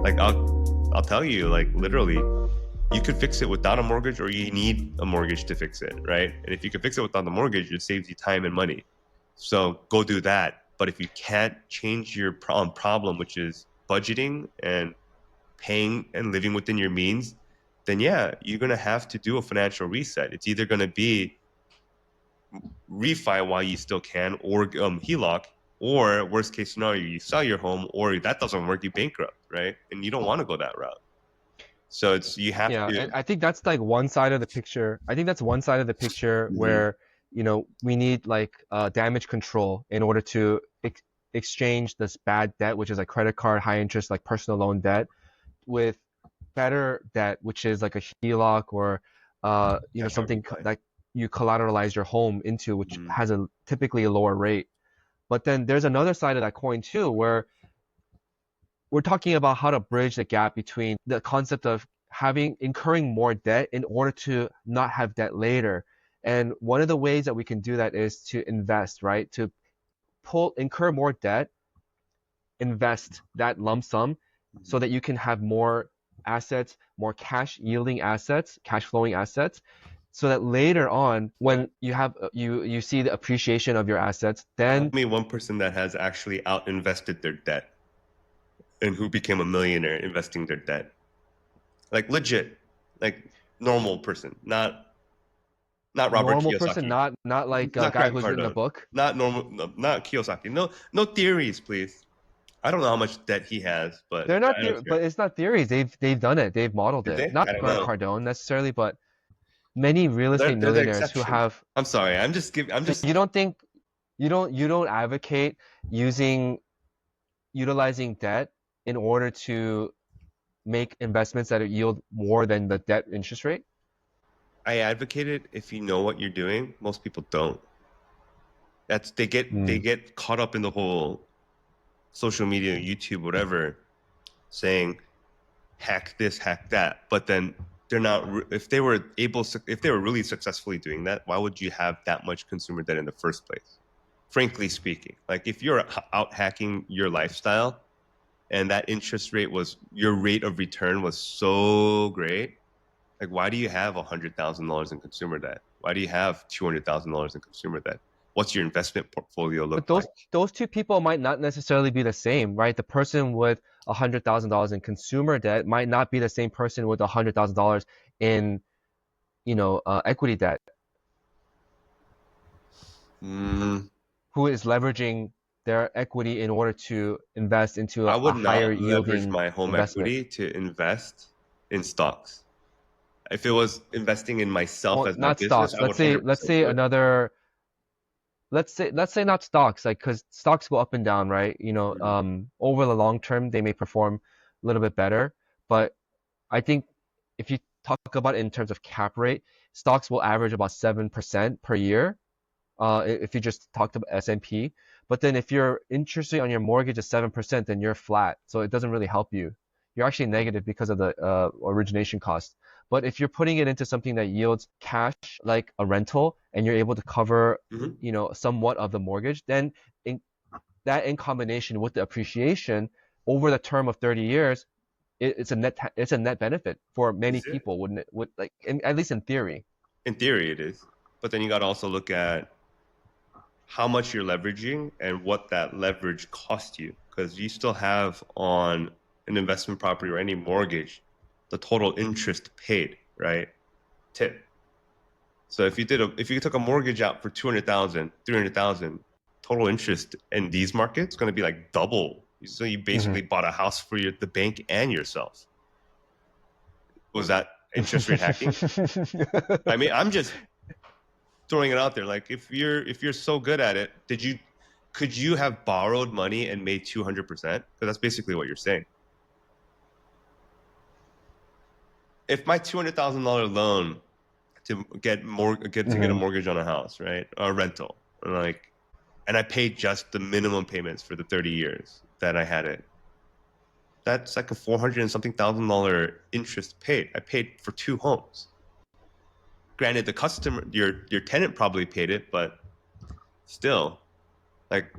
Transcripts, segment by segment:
Like I'll tell you, like literally, you could fix it without a mortgage, or you need a mortgage to fix it, right? And if you can fix it without the mortgage, it saves you time and money. So go do that. But if you can't change your problem, which is budgeting and paying and living within your means, then yeah, you're gonna have to do a financial reset. It's either gonna be refi while you still can, or HELOC, or worst case scenario, you sell your home, or that doesn't work, you bankrupt, right? And you don't want to go that route. So it's you have Yeah, to. and I think that's like one side of the picture. I think that's one side of the picture Mhm. where, we need like damage control in order to exchange this bad debt, which is like credit card, high interest, like personal loan debt, with better debt, which is like a HELOC or Cash out something refi. that you collateralize your home into, which Mhm. has a typically a lower rate. But then there's another side of that coin too, where we're talking about how to bridge the gap between the concept of incurring more debt in order to not have debt later. And one of the ways that we can do that is to invest, right? To incur more debt, invest that lump sum so Mhm. that you can have more assets, more cash yielding assets, cash flowing assets, so that later on when you see the appreciation of your assets, Tell then me one person that has actually out invested their debt and who became a millionaire investing their debt. Like legit, like normal person, not Robert normal person, Kiyosaki, not like a not guy Grant who's written a Cardone, book. not normal, not Kiyosaki. No, no theories, please. I don't know how much debt he has, but They're not I don't care. but it's not theories. They've done it. They've modeled Did it. they? Not I don't Grant know. Cardone necessarily, but many real estate They're the millionaires who exception. have. I'm sorry. I'm just giving. I'm So just. you don't think you don't advocate using utilizing debt in order to make investments that yield more than the debt interest rate? I advocate it if you know what you're doing. Most people don't. That's they Mm. get caught up in the whole social media, YouTube, whatever, saying hack this, hack that. But then they're not. If they were if they were really successfully doing that, why would you have that much consumer debt in the first place? Frankly speaking, like if you're out hacking your lifestyle and that interest rate was your rate of return was so great, like why do you have $100,000 in consumer debt? Why do you have $200,000 in consumer debt? What's your investment portfolio But look like? those two people might not necessarily be the same, right? The person with $100,000 in consumer debt might not be the same person with $100,000 in equity debt, Mm, who is leveraging their equity in order to invest into I a would higher not leverage yielding my home investment. equity to invest in stocks. If it was investing in myself Well, as my not business, stocks. I would Let's 100% say do it. another. Let's say not stocks, like because stocks go up and down, right? Mhm. Over the long term, they may perform a little bit better, but I think if you talk about it in terms of cap rate, stocks will average about 7% per year. If you just talked about S&P, but then if your interest rate on your mortgage is 7%, then you're flat, so it doesn't really help you. You're actually negative because of the origination cost. But if you're putting it into something that yields cash, like a rental, and you're able to cover, Mhm. somewhat of the mortgage, then in, that in combination with the appreciation over the term of 30 years, it's a net benefit for many Is it? people, wouldn't it? Would like at least in theory. In theory, it is. But then you got to also look at how much you're leveraging and what that leverage cost you. Because you still have on an investment property or any mortgage the total interest paid, right? Tip. So if you took a mortgage out for 200,000, 300,000, total interest in these markets going to be like double. So you Hmm. basically bought a house for the bank and yourself. Was that interest rate hacking? I mean, I'm just throwing it out there. Like if you're so good at it, could you have borrowed money and made 200%? Because that's basically what you're saying. If my $200,000 loan to get a Hmm. mortgage on a house, right, or a rental, and I paid just the minimum payments for the 30 years that I had it. That's like a 400 and something $1,000 interest paid. I paid for two homes. Granted, your tenant probably paid it, but still, like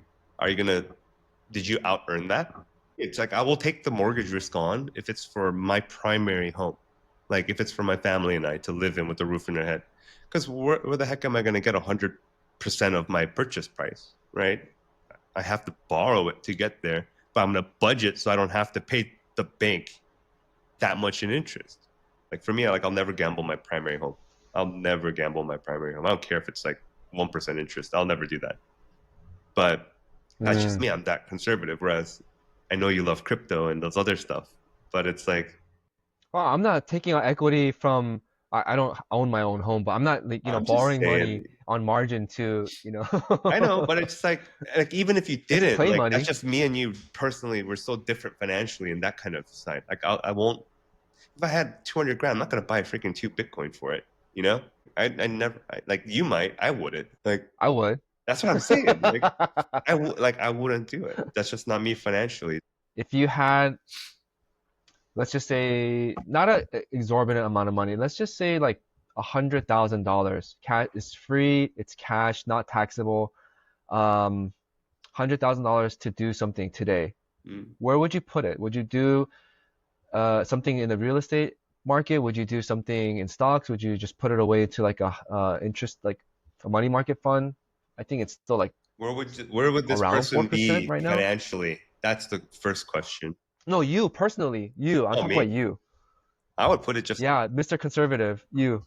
did you out earn that? It's like I will take the mortgage risk on if it's for my primary home. Like if it's for my family and I to live in with a roof in our head. Because where the heck am I going to get 100% of my purchase price, right? I have to borrow it to get there, but I'm going to budget so I don't have to pay the bank that much in interest. Like for me, I'll never gamble my primary home. I'll never gamble my primary home. I don't care if it's like 1% interest. I'll never do that. But that's just Mm. me. I'm that conservative. Whereas I know you love crypto and those other stuff, but it's like, Well, I'm not taking out equity from. I don't own my own home, but I'm not like, I'm just borrowing saying. money on margin to, I know, but it's like even if you it's didn't, play like that's money. just me and you personally. We're so different financially in that kind of side. Like I won't. If I had 200 grand, I'm not gonna buy a freaking 2 Bitcoin for it. You know, I never like you might. I wouldn't. Like I would. that's what I'm saying. Like I wouldn't do it. That's just not me financially. If you had, let's just say, not an exorbitant amount of money. Let's just say like $100,000. Cash is free. It's cash, not taxable. $100,000 to do something today. Mm. Where would you put it? Would you do something in the real estate market? Would you do something in stocks? Would you just put it away to like a interest, like a money market fund? I think it's still like Where would this around person 4% be right now. financially? That's the first question. No, you personally, you. I'm Oh, talking about me. you. I would put it just. Yeah, Mr. Conservative, you.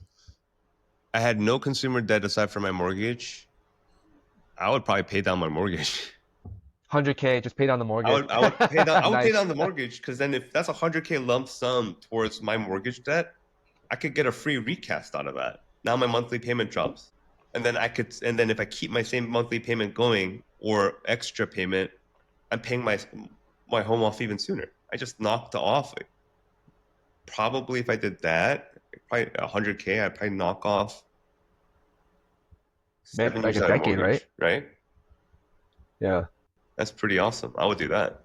I had no consumer debt aside from my mortgage. I would probably pay down my mortgage. 100K, just pay down the mortgage. I would pay Nice. down the mortgage because then if that's 100K lump sum towards my mortgage debt, I could get a free recast out of that. Now my monthly payment drops. And then if I keep my same monthly payment going or extra payment, I'm paying my home off even sooner. I just knocked off. Probably if I did that, probably 100K, I'd probably knock off Maybe 7 years like a out of decade, right? mortgage, right? Yeah. That's pretty awesome. I would do that.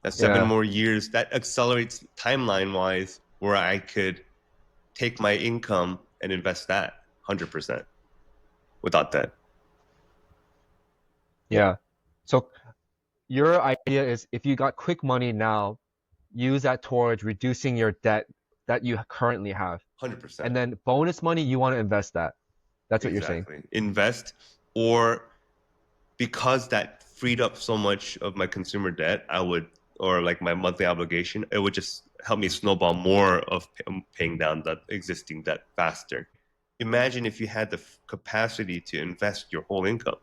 That's seven Yeah. more years. That accelerates timeline wise where I could take my income and invest that 100% without debt. Yeah. So your idea is if you got quick money now, use that towards reducing your debt that you currently have. 100%. And then bonus money, you want to invest that. That's what you're saying. Exactly. Invest, or because that freed up so much of my consumer debt, or like my monthly obligation, it would just help me snowball more of paying down that existing debt faster. Imagine if you had the capacity to invest your whole income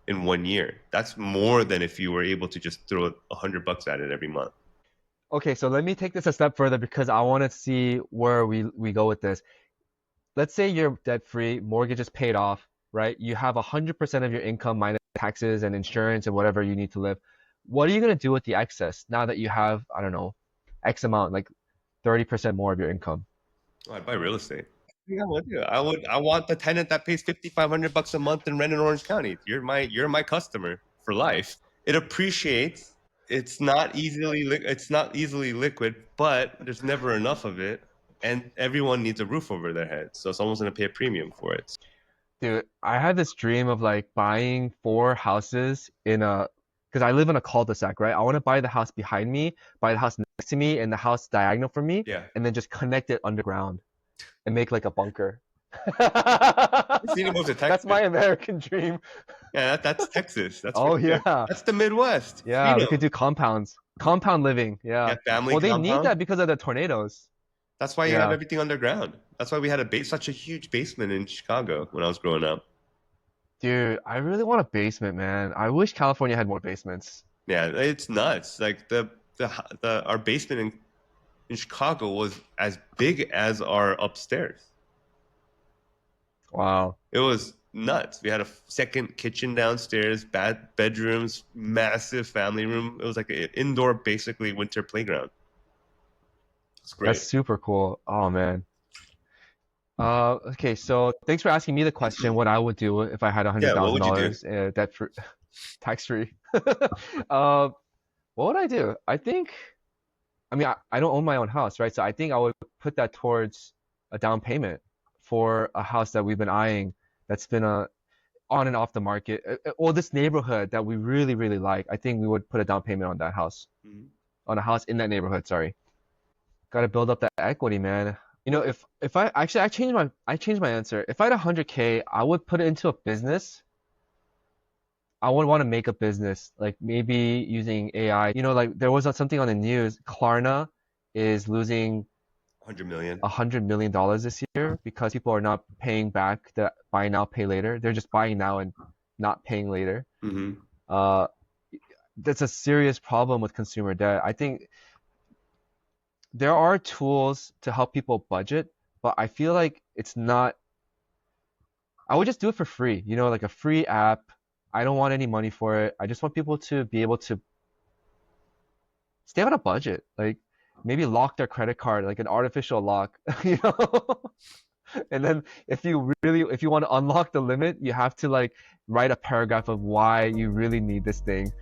in 1 year. That's more than if you were able to just throw $100 at it every month. Okay, so let me take this a step further because I want to see where we go with this. Let's say you're debt free, mortgage is paid off, right? You have 100% of your income minus taxes and insurance and whatever you need to live. What are you going to do with the excess now that you have, I don't know, X amount, like 30% more of your income? Oh, I'd buy real estate. Yeah, I would do. I want the tenant that pays $5,500 a month in rent in Orange County. You're my customer for life. It appreciates. It's not easily liquid, but there's never enough of it, and everyone needs a roof over their head. So someone's gonna pay a premium for it. Dude, I had this dream of like buying 4 houses because I live in a cul-de-sac, right? I want to buy the house behind me, buy the house next to me, and the house diagonal from me, Yeah. and then just connect it underground and make like a bunker. You need to move to That's Texas. my American dream. Yeah, that's Texas. That's for Oh sure. yeah. That's the Midwest. Yeah, we Freedom. could do compounds. Compound living. Yeah, Yeah. family Well, they need compound. that because of the tornadoes. That's why you have Yeah. everything underground. That's why we had such a huge basement in Chicago when I was growing up. Dude, I really want a basement, man. I wish California had more basements. Yeah, it's nuts. Like the our basement in Chicago was as big as our upstairs. Wow. It was nuts. We had a second kitchen downstairs, bad bedrooms, massive family room. It was like an indoor, basically winter playground. It's That's great. super cool. Oh man. Okay, so thanks for asking me the question, what I would do if I had a hundred Yeah, what thousand would you do? dollars debt free, tax free. What would I do? I mean, I don't own my own house, right? So I think I would put that towards a down payment for a house that we've been eyeing. That's been on and off the market, or this neighborhood that we really, really like, I think we would put a down payment on that house, on a house in that neighborhood. Sorry, got to build up that equity, man. You know, if I actually I changed my answer. If I had 100K, I would put it into a business. I would want to make a business, like maybe using AI. You know, like there was something on the news. Klarna is losing 100 million. $100 million this year because people are not paying back the buy now, pay later. They're just buying now and not paying later. Mm-hmm. That's a serious problem with consumer debt. I think there are tools to help people budget, but I feel like it's not. I would just do it for free, you know, like a free app. I don't want any money for it. I just want people to be able to stay on a budget. Like maybe lock their credit card, like an artificial lock, you know? And then if you want to unlock the limit, you have to like write a paragraph of why you really need this thing.